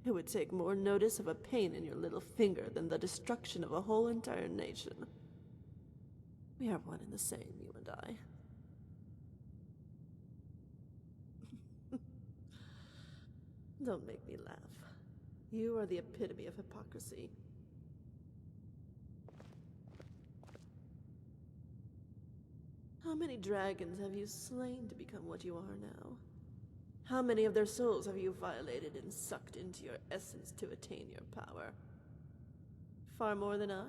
I: who would take more notice of a pain in your little finger than the destruction of a whole entire nation. We are one and the same, you and I. Don't make me laugh. You are the epitome of hypocrisy. How many dragons have you slain to become what you are now? How many of their souls have you violated and sucked into your essence to attain your power? Far more than I.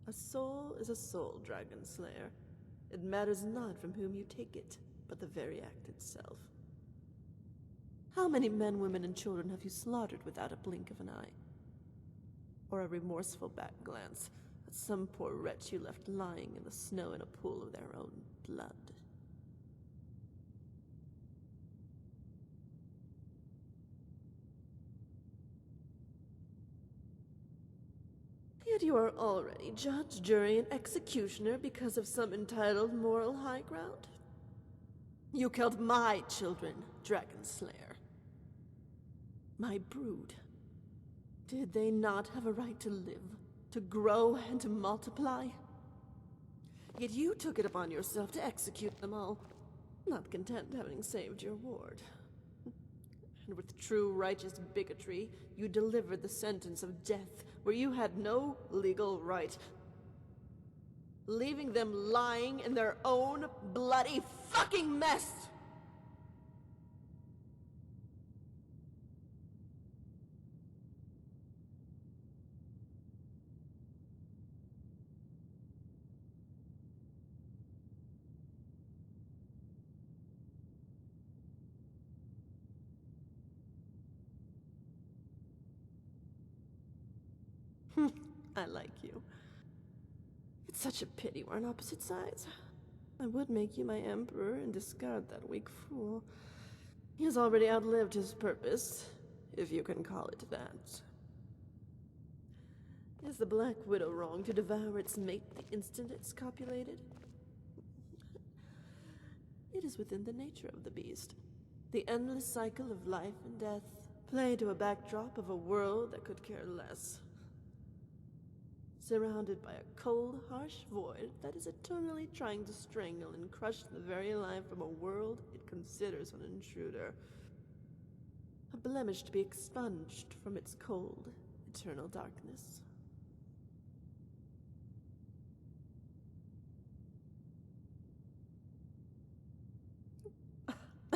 I: A soul is a soul, Dragon Slayer. It matters not from whom you take it, but the very act itself. How many men, women, and children have you slaughtered without a blink of an eye? Or a remorseful back glance at some poor wretch you left lying in the snow in a pool of their own blood? Yet you are already judge, jury, and executioner because of some entitled moral high ground? You killed my children, Dragon Slayer. My brood. Did they not have a right to live, to grow, and to multiply? Yet you took it upon yourself to execute them all, not content having saved your ward. And with true righteous bigotry, you delivered the sentence of death where you had no legal right, leaving them lying in their own bloody fucking mess! I like you. It's such a pity we're on opposite sides. I would make you my emperor and discard that weak fool. He has already outlived his purpose, if you can call it that. Is the Black Widow wrong to devour its mate the instant it's copulated? It is within the nature of the beast. The endless cycle of life and death, play to a backdrop of a world that could care less. Surrounded by a cold, harsh void that is eternally trying to strangle and crush the very life from a world it considers an intruder. A blemish to be expunged from its cold, eternal darkness.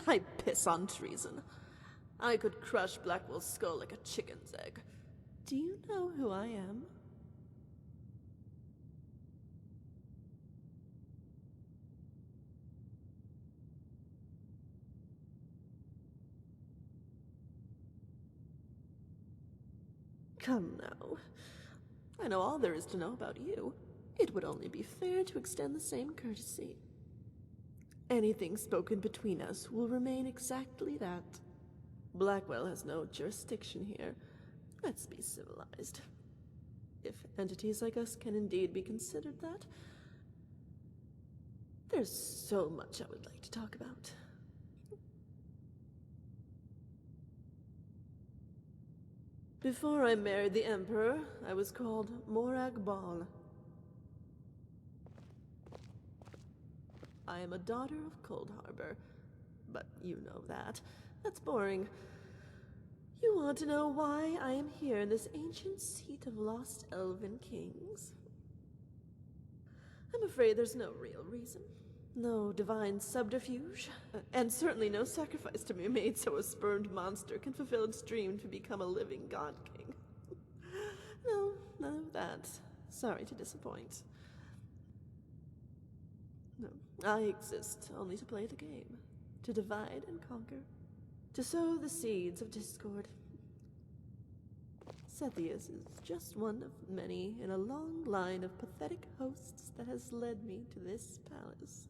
I: I piss on treason. I could crush Blackwell's skull like a chicken's egg. Do you know who I am? Come now. I know all there is to know about you. It would only be fair to extend the same courtesy. Anything spoken between us will remain exactly that. Blackwell has no jurisdiction here. Let's be civilized. If entities like us can indeed be considered that, there's so much I would like to talk about. Before I married the Emperor, I was called Morag Bal. I am a daughter of Cold Harbor, but you know that. That's boring. You want to know why I am here in this ancient seat of lost elven kings? I'm afraid there's no real reason. No divine subterfuge, and certainly no sacrifice to be made so a spurned monster can fulfill its dream to become a living god king. No, none of that. Sorry to disappoint. No, I exist only to play the game, to divide and conquer, to sow the seeds of discord. Sethius is just one of many in a long line of pathetic hosts that has led me to this palace.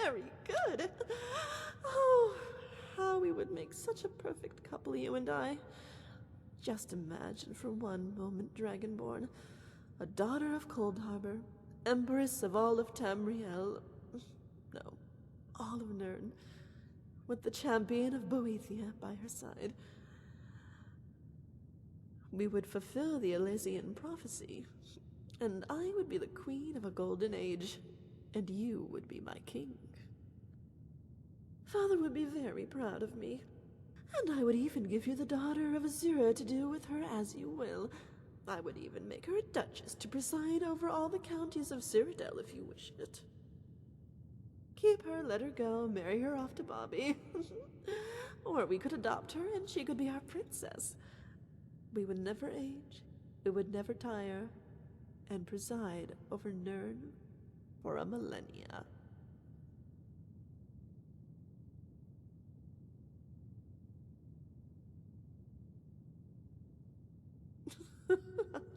I: Very good. Oh, how we would make such a perfect couple, you and I. Just imagine for one moment, Dragonborn, a daughter of Cold Harbor, Empress of all of Tamriel, no, all of Nirn, with the champion of Boethia by her side. We would fulfill the Elysian prophecy, and I would be the queen of a golden age, and you would be my king. Father would be very proud of me, and I would even give you the daughter of Azura to do with her as you will. I would even make her a duchess to preside over all the counties of Cyrodiil if you wish it. Keep her, let her go, marry her off to Bobby. Or we could adopt her and she could be our princess. We would never age, we would never tire, and preside over Nirn for a millennia.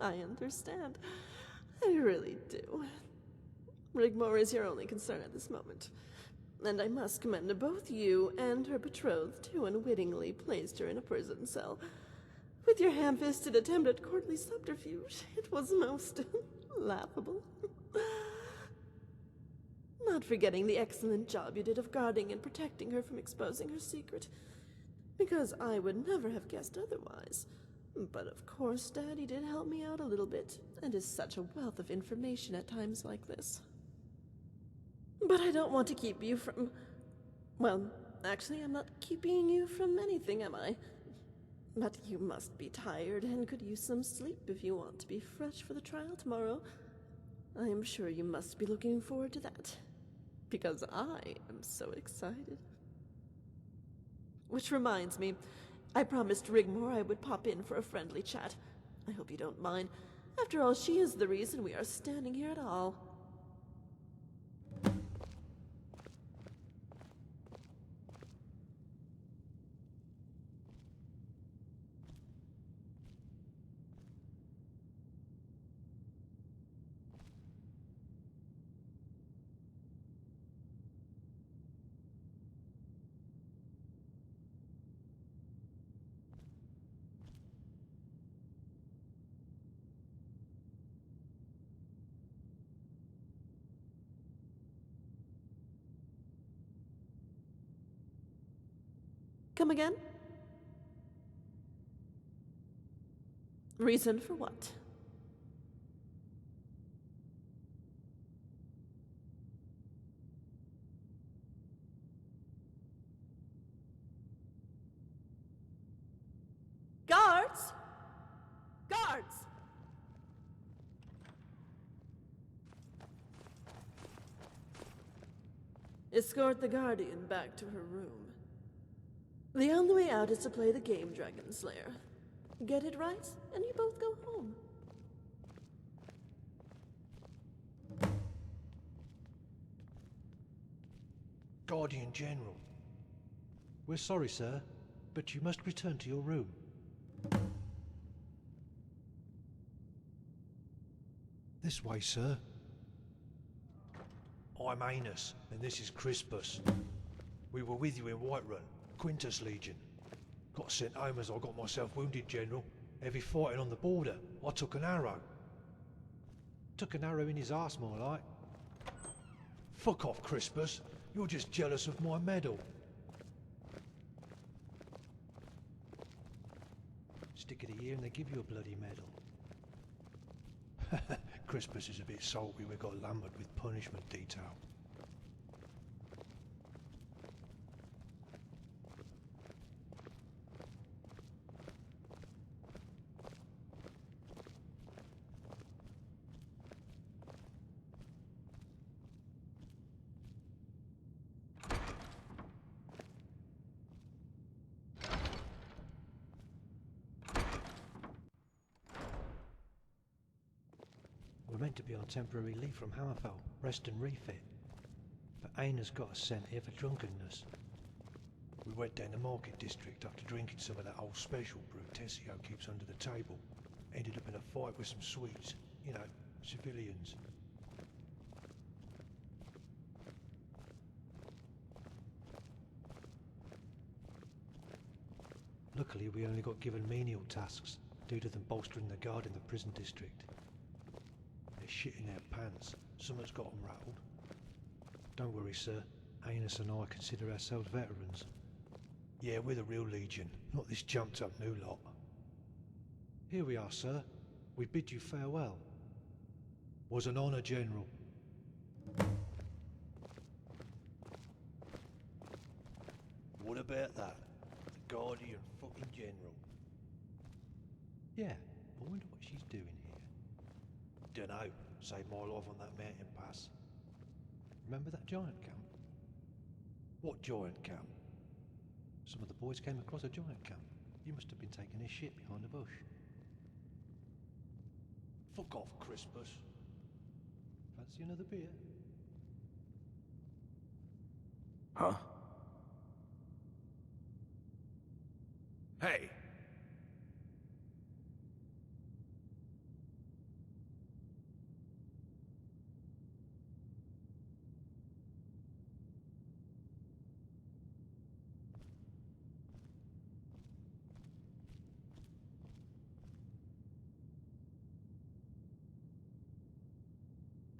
I: I understand. I really do. Rigmor is your only concern at this moment, and I must commend both you and her betrothed who unwittingly placed her in a prison cell. With your ham-fisted attempt at courtly subterfuge, it was most laughable. Not forgetting the excellent job you did of guarding and protecting her from exposing her secret, because I would never have guessed otherwise. But of course, Daddy did help me out a little bit, and is such a wealth of information at times like this. But I don't want to keep you from... Well, actually, I'm not keeping you from anything, am I? But you must be tired and could use some sleep if you want to be fresh for the trial tomorrow. I am sure you must be looking forward to that, because I am so excited. Which reminds me, I promised Rigmor I would pop in for a friendly chat. I hope you don't mind. After all, she is the reason we are standing here at all. Come again? Reason for what? Guards! Guards! Escort the Guardian back to her room. The only way out is to play the game, Dragon Slayer. Get it right, and you both go home.
A: Guardian General. We're sorry, sir, but you must return to your room. This way, sir. I'm Anus, and this is Crispus. We were with you in Whiterun, Quintus Legion. Got sent home as I got myself wounded, General. Heavy fighting on the border. I took an arrow.
L: Took an arrow in his arse, more like.
A: Fuck off, Crispus. You're just jealous of my medal.
L: Stick it a year and they give you a bloody medal.
A: Crispus is a bit salty we got lumbered with punishment detail.
L: We're meant to be on temporary leave from Hammerfell, rest and refit. But Aina's got us sent here for drunkenness.
A: We went down the market district after drinking some of that old special brew Tessio keeps under the table. Ended up in a fight with some Swedes. You know, civilians.
L: Luckily, we only got given menial tasks, due to them bolstering the guard in the prison district.
A: They're shitting their pants. Someone's got them rattled.
L: Don't worry, sir. Anus and I consider ourselves veterans.
A: Yeah, we're the real Legion, not this jumped up new lot.
L: Here we are, sir. We bid you farewell.
A: Was an honour, General. What about that? The Guardian fucking General.
L: Yeah, I wonder what she's doing here.
A: Dunno. Saved my life on that mountain pass.
L: Remember that giant camp?
A: What giant camp?
L: Some of the boys came across a giant camp. You must have been taking a shit behind a bush.
A: Fuck off, Crispus.
L: Fancy another beer?
K: Huh? Hey!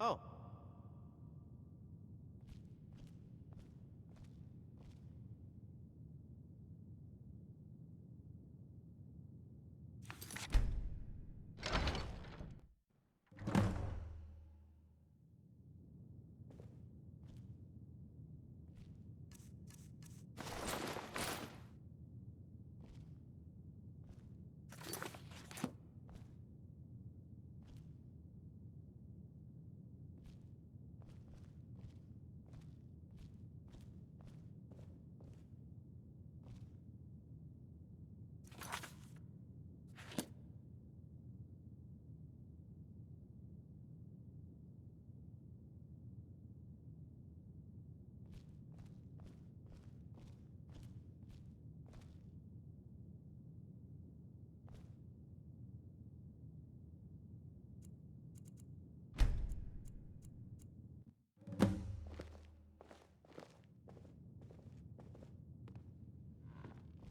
M: Oh.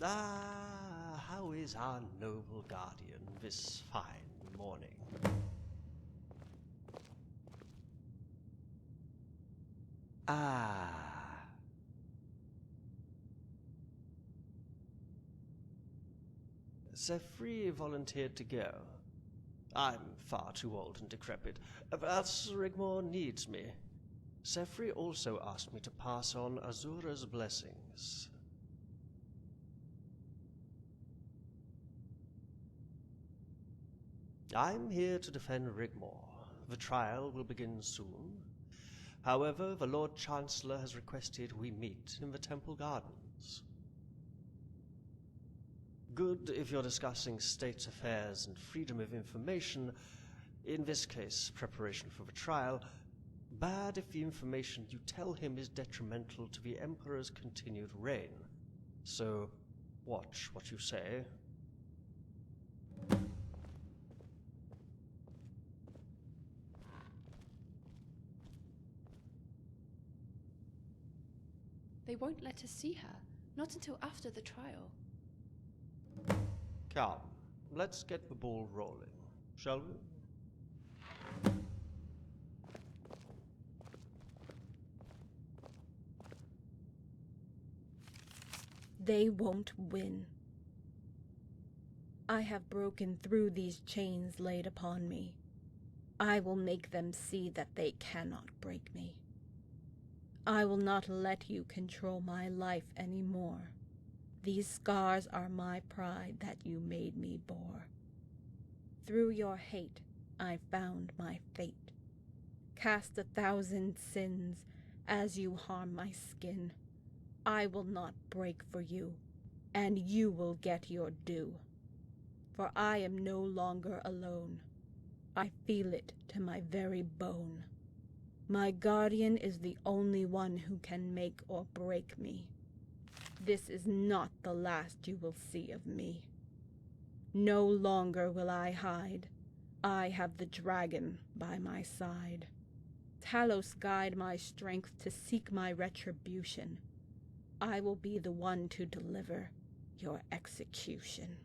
M: Ah, how is our noble guardian this fine morning? Ah. Sefri volunteered to go. I'm far too old and decrepit, but Rigmor needs me. Sefri also asked me to pass on Azura's blessings. I'm here to defend Rigmor. The trial will begin soon. However, the Lord Chancellor has requested we meet in the Temple Gardens. Good if you're discussing state affairs and freedom of information, in this case, preparation for the trial. Bad if the information you tell him is detrimental to the Emperor's continued reign. So, watch what you say.
N: They won't let us see her, not until after the trial.
M: Come, let's get the ball rolling, shall we?
O: They won't win. I have broken through these chains laid upon me. I will make them see that they cannot break me. I will not let you control my life anymore. These scars are my pride that you made me bore. Through your hate, I found my fate. Cast 1,000 sins as you harm my skin. I will not break for you, and you will get your due. For I am no longer alone. I feel it to my very bone. My guardian is the only one who can make or break me. This is not the last you will see of me. No longer will I hide. I have the dragon by my side. Talos guide my strength to seek my retribution. I will be the one to deliver your execution.